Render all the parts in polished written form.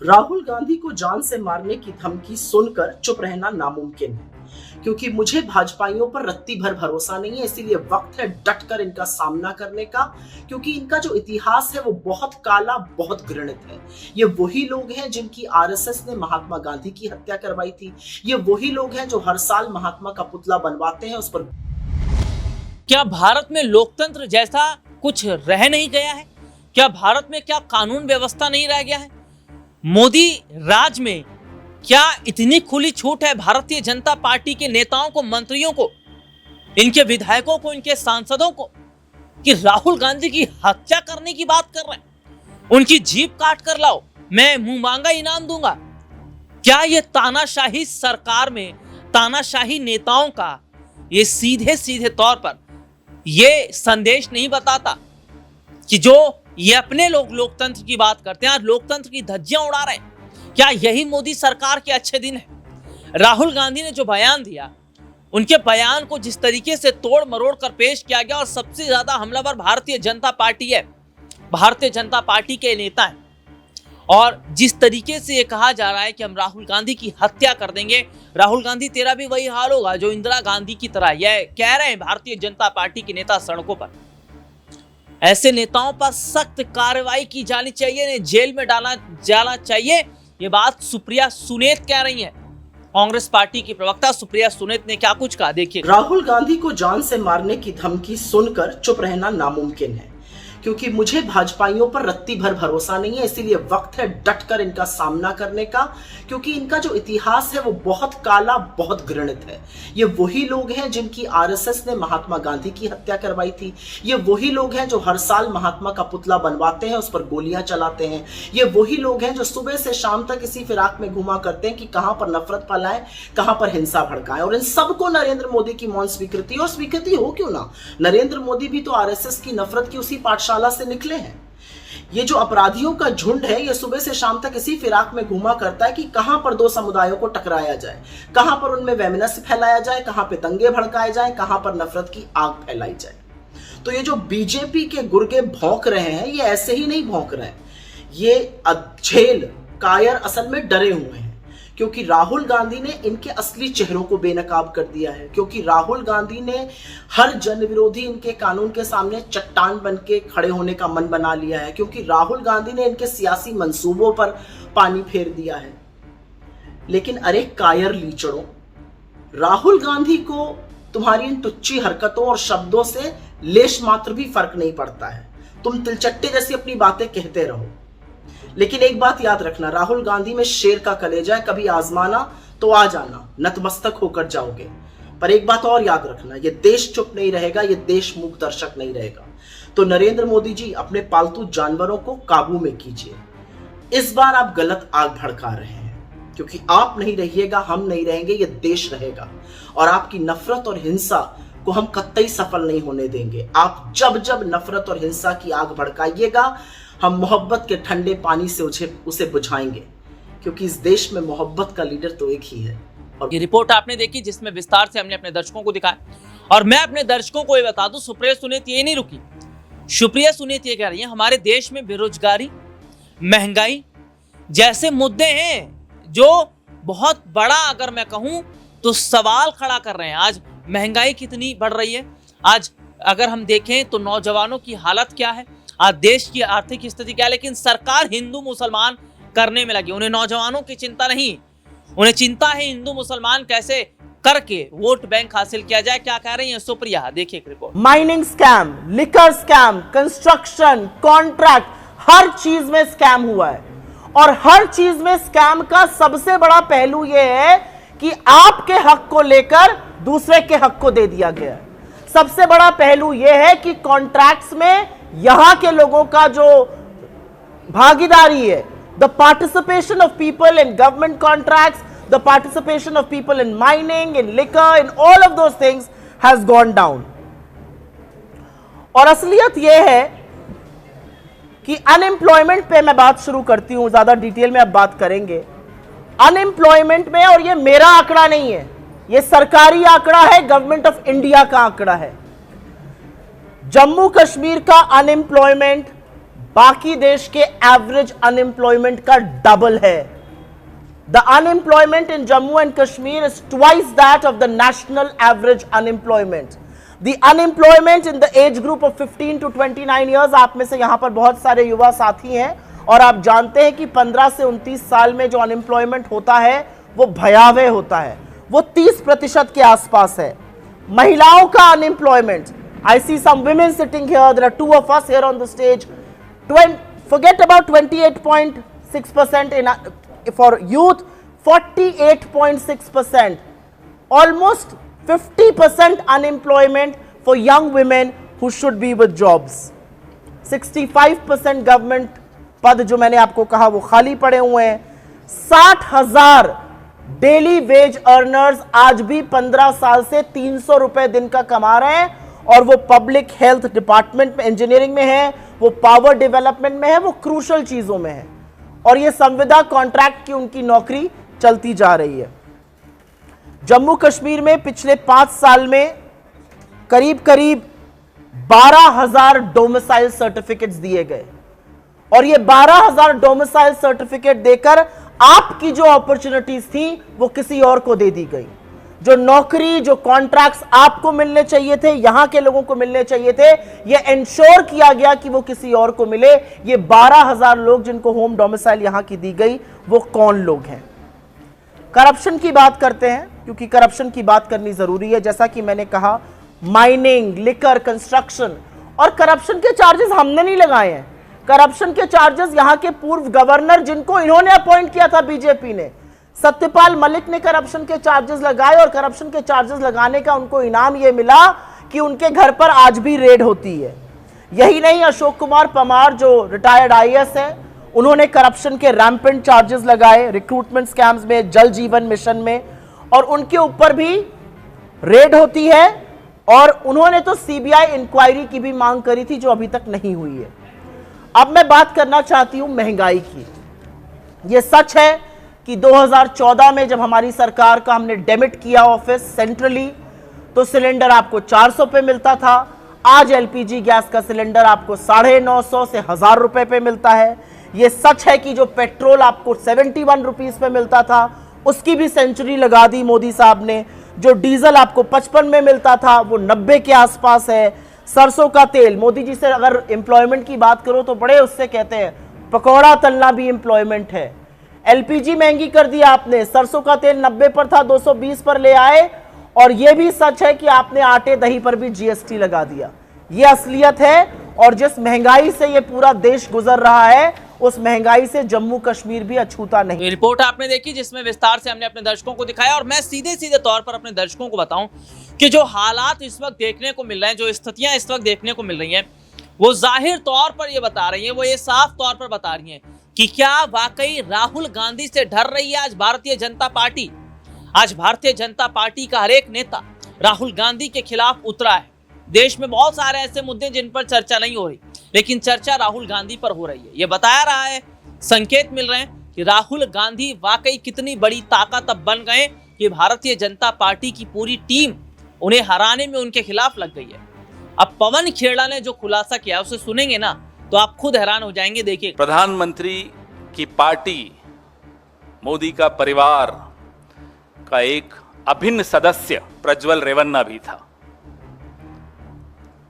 राहुल गांधी को जान से मारने की धमकी सुनकर चुप रहना नामुमकिन है, क्योंकि मुझे भाजपाइयों पर रत्ती भर भरोसा नहीं है। इसीलिए वक्त है डटकर इनका सामना करने का, क्योंकि इनका जो इतिहास है वो बहुत काला, बहुत घृणित है। ये वही लोग हैं जिनकी आरएसएस ने महात्मा गांधी की हत्या करवाई थी। ये वही लोग हैं जो हर साल महात्मा का पुतला बनवाते हैं, उस पर। क्या भारत में लोकतंत्र जैसा कुछ रह नहीं गया है? क्या भारत में क्या कानून व्यवस्था नहीं रह गया है? मोदी राज में क्या इतनी खुली छूट है भारतीय जनता पार्टी के नेताओं को, मंत्रियों को, इनके विधायकों को, इनके सांसदों को कि राहुल गांधी की हत्या करने की बात कर रहे हैं? उनकी जीभ काट कर लाओ, मैं मुंह मांगा इनाम दूंगा। क्या ये तानाशाही सरकार में तानाशाही नेताओं का ये सीधे सीधे तौर पर ये संदेश नहीं बताता कि जो ये अपने लोग लोकतंत्र की बात करते हैं, आज लोकतंत्र की धज्जियां उड़ा रहे हैं? क्या यही मोदी सरकार के अच्छे दिन है? राहुल गांधी ने जो बयान दिया, उनके बयान को जिस तरीके से तोड़ मरोड़ कर पेश किया गया, और सबसे ज्यादा हमलावर भारतीय जनता पार्टी है, भारतीय जनता पार्टी के नेता हैं, और जिस तरीके से ये कहा जा रहा है कि हम राहुल गांधी की हत्या कर देंगे, राहुल गांधी तेरा भी वही हाल होगा जो इंदिरा गांधी की तरह, यह कह रहे हैं भारतीय जनता पार्टी के नेता सड़कों पर। ऐसे नेताओं पर सख्त कार्रवाई की जानी चाहिए, इन्हें जेल में डाला जाना चाहिए। ये बात सुप्रिया सुनेत कह रही हैं। कांग्रेस पार्टी की प्रवक्ता सुप्रिया सुनेत ने क्या कुछ कहा, देखिए। राहुल गांधी को जान से मारने की धमकी सुनकर चुप रहना नामुमकिन है, क्योंकि मुझे भाजपाइयों पर रत्ती भर भरोसा नहीं है। इसीलिए वक्त है डटकर इनका सामना करने का, क्योंकि इनका जो इतिहास है वो बहुत काला, बहुत घृणित है। ये वही लोग हैं जिनकी आरएसएस ने महात्मा गांधी की हत्या करवाई थी। ये वही लोग हैं जो हर साल महात्मा का पुतला बनवाते हैं, उस पर गोलियां चलाते हैं। ये वही लोग हैं जो सुबह से शाम तक इसी फिराक में घुमा करते हैं कि कहां पर नफरत फैलाएं, कहां पर हिंसा भड़काएं। और इन सबको नरेंद्र मोदी की मौन स्वीकृति, और स्वीकृति हो क्यों ना, नरेंद्र मोदी भी तो आरएसएस की नफरत की उसी पाठशाला से निकले हैं। ये जो अपराधियों का झुंड है, ये सुबह से शाम तक इसी फिराक में घुमा करता है कि कहां पर दो समुदायों को टकराया जाए, कहां पर उनमें वैमनस्य फैलाया जाए, कहां पे दंगे भड़काए जाए, कहां पर नफरत की आग फैलाई जाए। तो ये जो बीजेपी के गुर्गे भौंक रहे हैं, ये ऐसे ही नहीं भौंक रहे हैं, ये अधेल कायर असल में डरे हुए हैं, क्योंकि राहुल गांधी ने इनके असली चेहरों को बेनकाब कर दिया है। क्योंकि राहुल गांधी ने हर जन विरोधी इनके कानून के सामने चट्टान बन के खड़े होने का मन बना लिया है। क्योंकि राहुल गांधी ने इनके सियासी मंसूबों पर पानी फेर दिया है। लेकिन अरे कायर लीचड़ों, राहुल गांधी को तुम्हारी इन तुच्छी हरकतों और शब्दों से लेश मात्र भी फर्क नहीं पड़ता है। तुम तिलचट्टे जैसी अपनी बातें कहते रहो, लेकिन एक बात याद रखना, राहुल गांधी में शेर का कलेजा है। कभी आजमाना तो आ जाना, नतमस्तक होकर जाओगे। पर एक बात और याद रखना, ये देश चुप नहीं रहेगा, ये देश मूक दर्शक नहीं रहेगा। तो नरेंद्र मोदी जी, अपने पालतू जानवरों को काबू में कीजिए। इस बार आप गलत आग भड़का रहे हैं, क्योंकि आप नहीं रहिएगा, हम नहीं रहेंगे, ये देश रहेगा। और आपकी नफरत और हिंसा को हम कतई सफल नहीं होने देंगे। आप जब जब नफरत और हिंसा की आग भड़काइएगा, हम मोहब्बत के ठंडे पानी से उसे बुझाएंगे, क्योंकि इस देश में मोहब्बत का लीडर तो एक ही है। और ये रिपोर्ट आपने देखी, जिसमें विस्तार से हमने अपने दर्शकों को दिखाया। और मैं अपने दर्शकों को ये बता दूं, सुप्रिया सुनेत ये नहीं रुकी। सुप्रिया सुनेत ये कह रही है, हमारे देश में बेरोजगारी, महंगाई जैसे मुद्दे हैं जो बहुत बड़ा, अगर मैं कहूं तो सवाल खड़ा कर रहे हैं। आज महंगाई कितनी बढ़ रही है, आज अगर हम देखें तो नौजवानों की हालत क्या है, आज देश की आर्थिक स्थिति क्या है। लेकिन सरकार हिंदू मुसलमान करने में लगी। उन्हें नौजवानों की चिंता नहीं, उन्हें चिंता है हिंदू मुसलमान कैसे करके वोट बैंक हासिल किया जाए। क्या कह रही हैं सुप्रिया, देखिए report. Mining scam, liquor scam, construction, contract, हर चीज में स्कैम हुआ है। और हर चीज में स्कैम का सबसे बड़ा पहलू यह है कि आपके हक को लेकर दूसरे के हक को दे दिया गया है। सबसे बड़ा पहलू यह है कि कॉन्ट्रैक्ट्स में यहां के लोगों का जो भागीदारी है, the participation of people in government contracts, the participation of people in mining, in liquor, in all of those things has gone down. और असलियत यह है कि अनएम्प्लॉयमेंट पे मैं बात शुरू करती हूं, ज्यादा डिटेल में अब बात करेंगे अनएम्प्लॉयमेंट में। और यह मेरा आंकड़ा नहीं है, यह सरकारी आंकड़ा है, गवर्नमेंट ऑफ इंडिया का आंकड़ा है। जम्मू कश्मीर का अनएम्प्लॉयमेंट बाकी देश के एवरेज अनएम्प्लॉयमेंट का डबल है। The unemployment in Jammu and Kashmir is twice that of the national average unemployment. The unemployment in the age group of 15 to 29 years, आप में से यहां पर बहुत सारे युवा साथी हैं और आप जानते हैं कि 15 से 29 साल में जो अनएम्प्लॉयमेंट होता है वो भयावह होता है, वो 30% के आसपास है। महिलाओं का unemployment, I see some women sitting here, there are two of us here on the stage, forget about 28.6% in for youth, 48.6%, almost 50% unemployment for young women who should be with jobs। 65% government पद जो मैंने आपको कहा वो खाली पड़े हुए हैं। 60,000 डेली वेज अर्नर्स आज भी 15 साल से 300 रुपए दिन का कमा रहे हैं, और वो पब्लिक हेल्थ डिपार्टमेंट में, इंजीनियरिंग में है, वो पावर डेवलपमेंट में है, वो क्रूशल चीजों में है, और ये संविदा कॉन्ट्रैक्ट की उनकी नौकरी चलती जा रही है। जम्मू कश्मीर में पिछले 5 साल में करीब करीब 12,000 डोमिसाइल सर्टिफिकेट्स दिए गए, और ये 12,000 डोमिसाइल सर्टिफिकेट देकर आपकी जो अपॉर्चुनिटीज थी वो किसी और को दे दी गई। जो नौकरी, जो कॉन्ट्रैक्ट्स आपको मिलने चाहिए थे, यहां के लोगों को मिलने चाहिए थे, ये इंश्योर किया गया कि वो किसी और को मिले। ये 12,000 लोग जिनको होम डोमिसाइल यहां की दी गई, वो कौन लोग हैं? करप्शन की बात करते हैं, क्योंकि करप्शन की बात करनी जरूरी है। जैसा कि मैंने कहा, माइनिंग, लिकर, कंस्ट्रक्शन, और करप्शन के चार्जेस हमने नहीं लगाए हैं। करप्शन के चार्जेस यहां के पूर्व गवर्नर, जिनको इन्होंने अपॉइंट किया था बीजेपी ने, सत्यपाल मलिक ने करप्शन के चार्जेस लगाए, और करप्शन के चार्जेस लगाने का उनको इनाम यह मिला कि उनके घर पर आज भी रेड होती है। यही नहीं, अशोक कुमार परमार जो रिटायर्ड आईएएस है, उन्होंने करप्शन के रैम्पेंट चार्जेस लगाए रिक्रूटमेंट स्कैम्स में, जल जीवन मिशन में, और उनके ऊपर भी रेड होती है। और उन्होंने तो सीबीआई इंक्वायरी की भी मांग करी थी, जो अभी तक नहीं हुई है। अब मैं बात करना चाहती हूं महंगाई की। यह सच है कि 2014 में जब हमारी सरकार का हमने डेमिट किया ऑफिस सेंट्रली, तो सिलेंडर आपको 400 पे मिलता था। आज एलपीजी गैस का सिलेंडर आपको 950 से 1000 रुपए पे मिलता है। यह सच है कि जो पेट्रोल आपको 71 रुपीज पे मिलता था, उसकी भी सेंचुरी लगा दी मोदी साहब ने। जो डीजल आपको 55 में मिलता था, वो 90 के आसपास है। सरसों का तेल, मोदी जी से अगर एम्प्लॉयमेंट की बात करो तो बड़े उससे कहते हैं पकौड़ा तलना भी एम्प्लॉयमेंट है। एलपीजी महंगी कर दिया आपने, सरसों का तेल 90 पर था, 220 पर ले आए। और यह भी सच है कि आपने आटे दही पर भी जीएसटी लगा दिया। यह असलियत है, और जिस महंगाई से यह पूरा देश गुजर रहा है, उस महंगाई से जम्मू कश्मीर भी अछूता नहीं। ये रिपोर्ट आपने देखी, जिसमें विस्तार से हमने अपने दर्शकों को दिखाया, और मैं सीधे सीधे तौर पर अपने दर्शकों को बताऊं कि जो हालात इस वक्त देखने को मिल रहे हैं, जो स्थितियां इस वक्त देखने को मिल रही हैं, वो जाहिर तौर पर ये बता रही हैं, वो ये साफ तौर पर बता रही हैं कि क्या वाकई राहुल गांधी से डर रही है आज भारतीय जनता पार्टी। आज भारतीय जनता पार्टी का हर एक नेता राहुल गांधी के खिलाफ उतरा है। देश में बहुत सारे ऐसे मुद्दे जिन पर चर्चा नहीं हो रही, लेकिन चर्चा राहुल गांधी पर हो रही है। ये बताया रहा है, संकेत मिल रहे हैं कि राहुल गांधी वाकई कितनी बड़ी ताकत अब बन गए कि भारतीय जनता पार्टी की पूरी टीम उन्हें हराने में उनके खिलाफ लग गई है। अब पवन खेड़ा ने जो खुलासा किया उसे सुनेंगे ना तो आप खुद हैरान हो जाएंगे। देखिए, प्रधानमंत्री की पार्टी, मोदी का परिवार का एक अभिन्न सदस्य प्रज्वल रेवन्ना भी था।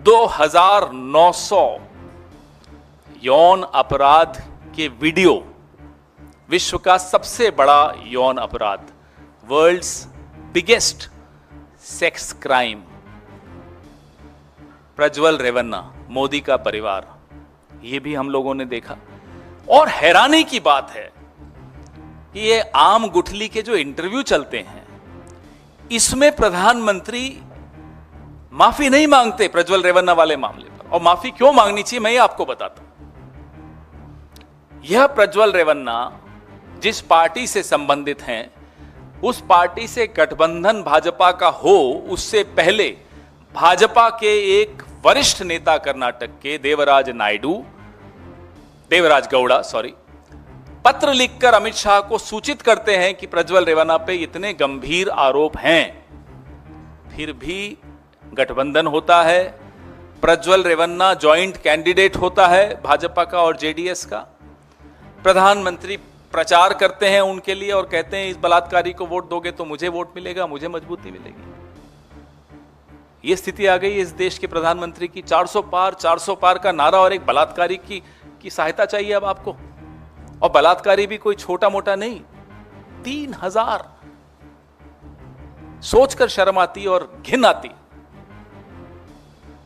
2900 यौन अपराध के वीडियो, विश्व का सबसे बड़ा यौन अपराध, world's biggest sex crime, Prajwal Revanna, Modi का परिवार, ये भी हम लोगों ने देखा। और हैरानी की बात है कि ये आम गुठली के जो इंटरव्यू चलते हैं, इसमें प्रधानमंत्री माफी नहीं मांगते प्रज्वल रेवन्ना वाले मामले पर। और माफी क्यों मांगनी चाहिए, मैं ये आपको बताता हूं। यह प्रज्वल रेवन्ना जिस पार्टी से संबंधित हैं, उस पार्टी से गठबंधन भाजपा का हो उससे पहले भाजपा के एक वरिष्ठ नेता कर्नाटक के देवराज गौड़ा पत्र लिखकर अमित शाह को सूचित करते हैं कि प्रज्वल रेवन्ना पे इतने गंभीर आरोप हैं। फिर भी गठबंधन होता है, प्रज्वल रेवन्ना जॉइंट कैंडिडेट होता है भाजपा का और जेडीएस का। प्रधानमंत्री प्रचार करते हैं उनके लिए और कहते हैं इस बलात्कारी को वोट दोगे तो मुझे वोट मिलेगा, मुझे मजबूती मिलेगी। यह स्थिति आ गई इस देश के प्रधानमंत्री की। 400 पार का नारा और एक बलात्कारी की सहायता चाहिए अब आपको। और बलात्कारी भी कोई छोटा मोटा नहीं, 3000। सोचकर शर्म आती और घिन आती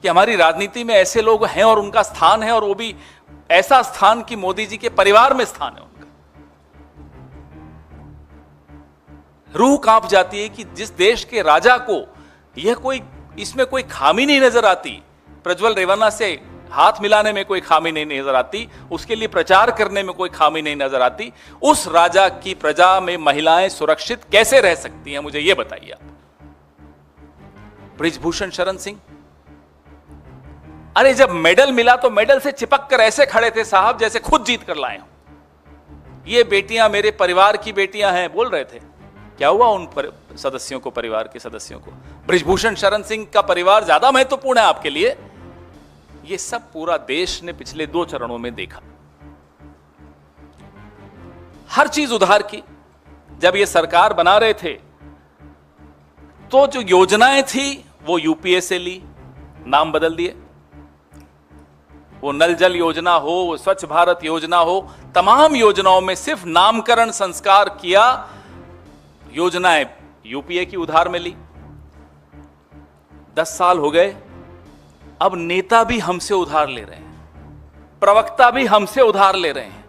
कि हमारी राजनीति में ऐसे लोग हैं और उनका स्थान है, और वो भी ऐसा स्थान कि मोदी जी के परिवार में स्थान है उनका। रूह कांप जाती है कि जिस देश के राजा को इसमें कोई खामी नहीं नजर आती, प्रज्वल रेवन्ना से हाथ मिलाने में कोई खामी नहीं नजर आती, उसके लिए प्रचार करने में कोई खामी नहीं नजर आती, उस राजा की प्रजा में महिलाएं सुरक्षित कैसे रह सकती हैं, मुझे यह बताइए आप। बृजभूषण शरण सिंह, अरे जब मेडल मिला तो मेडल से चिपक कर ऐसे खड़े थे साहब जैसे खुद जीत कर लाए हो। ये बेटियां मेरे परिवार की बेटियां हैं बोल रहे थे। क्या हुआ उन सदस्यों को, परिवार के सदस्यों को? बृजभूषण शरण सिंह का परिवार ज्यादा महत्वपूर्ण है आपके लिए। यह सब पूरा देश ने पिछले 2 चरणों में देखा। हर चीज उधार की। जब ये सरकार बना रहे थे तो जो योजनाएं थी वो यूपीए से ली, नाम बदल दिए। वो नल जल योजना हो, वो स्वच्छ भारत योजना हो, तमाम योजनाओं में सिर्फ नामकरण संस्कार किया, योजनाएं यूपीए की उधार में ली। 10 साल हो गए, अब नेता भी हमसे उधार ले रहे हैं, प्रवक्ता भी हमसे उधार ले रहे हैं,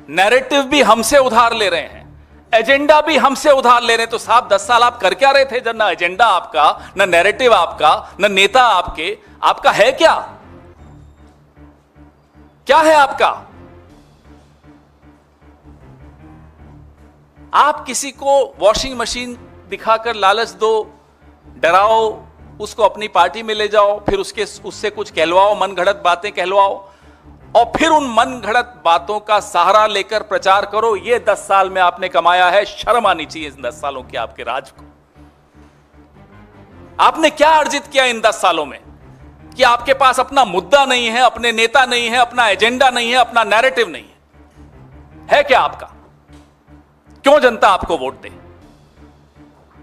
नैरेटिव भी हमसे उधार ले रहे हैं, एजेंडा भी हमसे उधार ले रहे हैं। तो साहब 10 साल आप कर क्या रहे थे जब ना एजेंडा आपका, ना नैरेटिव आपका, ना नेता आपका है क्या है आपका? आप किसी को वॉशिंग मशीन दिखाकर लालच दो, डराओ, उसको अपनी पार्टी में ले जाओ, फिर उससे कुछ कहलवाओ, मनगढ़ंत बातें कहलवाओ, और फिर उन मनगढ़ंत बातों का सहारा लेकर प्रचार करो। ये 10 साल में आपने कमाया है। शर्म आनी चाहिए इन 10 सालों के आपके राज को। आपने क्या अर्जित किया इन 10 सालों में कि आपके पास अपना मुद्दा नहीं है, अपने नेता नहीं है, अपना एजेंडा नहीं है, अपना नैरेटिव नहीं है क्या आपका? क्यों जनता आपको वोट दे?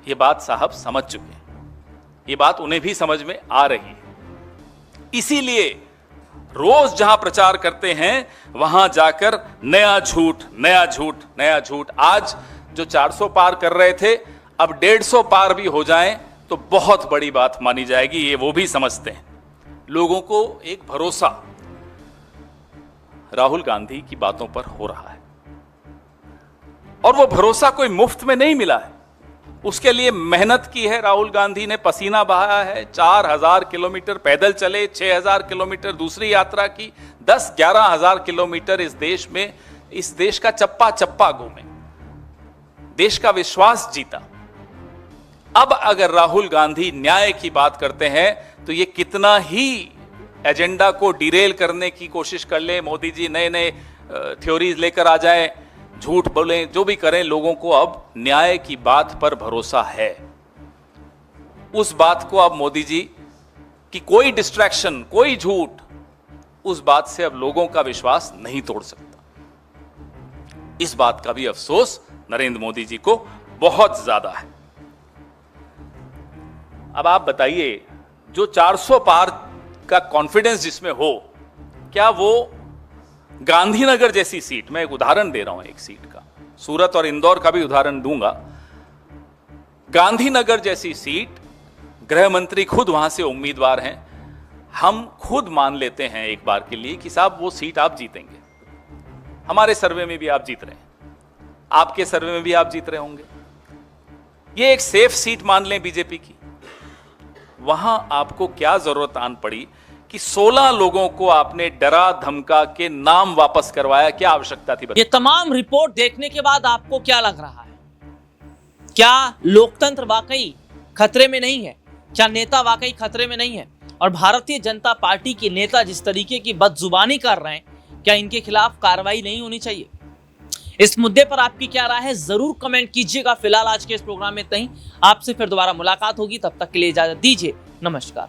ये बात साहब समझ चुके हैं, ये बात उन्हें भी समझ में आ रही है। इसीलिए रोज जहां प्रचार करते हैं वहां जाकर नया झूठ, नया झूठ, नया झूठ। आज जो 400 पार कर रहे थे, अब 150 पार भी हो जाएं तो बहुत बड़ी बात मानी जाएगी, ये वो भी समझते हैं। लोगों को एक भरोसा राहुल गांधी की बातों पर हो रहा है, और वो भरोसा कोई मुफ्त में नहीं मिला है। उसके लिए मेहनत की है राहुल गांधी ने, पसीना बहाया है। 4000 किलोमीटर पैदल चले, 6000 किलोमीटर दूसरी यात्रा की, 10-11 हजार किलोमीटर इस देश में, इस देश का चप्पा चप्पा घूमे, देश का विश्वास जीता। अब अगर राहुल गांधी न्याय की बात करते हैं तो ये कितना ही एजेंडा को डिरेल करने की कोशिश कर ले, मोदी जी नए नए थ्योरीज लेकर आ जाएं, झूठ बोलें, जो भी करें, लोगों को अब न्याय की बात पर भरोसा है। उस बात को अब मोदी जी की कोई डिस्ट्रैक्शन, कोई झूठ, उस बात से अब लोगों का विश्वास नहीं तोड़ सकता। इस बात का भी अफसोस नरेंद्र मोदी जी को बहुत ज्यादा है। अब आप बताइए, जो 400 पार का कॉन्फिडेंस जिसमें हो, क्या वो गांधीनगर जैसी सीट, मैं एक उदाहरण दे रहा हूं एक सीट का, सूरत और इंदौर का भी उदाहरण दूंगा, गांधीनगर जैसी सीट, गृह मंत्री खुद वहां से उम्मीदवार हैं, हम खुद मान लेते हैं एक बार के लिए कि साहब वो सीट आप जीतेंगे। हमारे सर्वे में भी आप जीत रहे हैं, आपके सर्वे में भी आप जीत रहे होंगे, ये एक सेफ सीट मान लें बीजेपी की। वहां आपको क्या जरूरत आन पड़ी कि 16 लोगों को आपने डरा धमका के नाम वापस करवाया? क्या आवश्यकता थी? ये तमाम रिपोर्ट देखने के बाद आपको क्या लग रहा है? क्या लोकतंत्र वाकई खतरे में नहीं है? क्या नेता वाकई खतरे में नहीं है? और भारतीय जनता पार्टी के नेता जिस तरीके की बदजुबानी कर रहे हैं, क्या इनके खिलाफ कार्रवाई नहीं होनी चाहिए? इस मुद्दे पर आपकी क्या राय है, जरूर कमेंट कीजिएगा। फिलहाल आज के इस प्रोग्राम में इतना ही। आपसे फिर दोबारा मुलाकात होगी, तब तक के लिए इजाजत दीजिए। नमस्कार।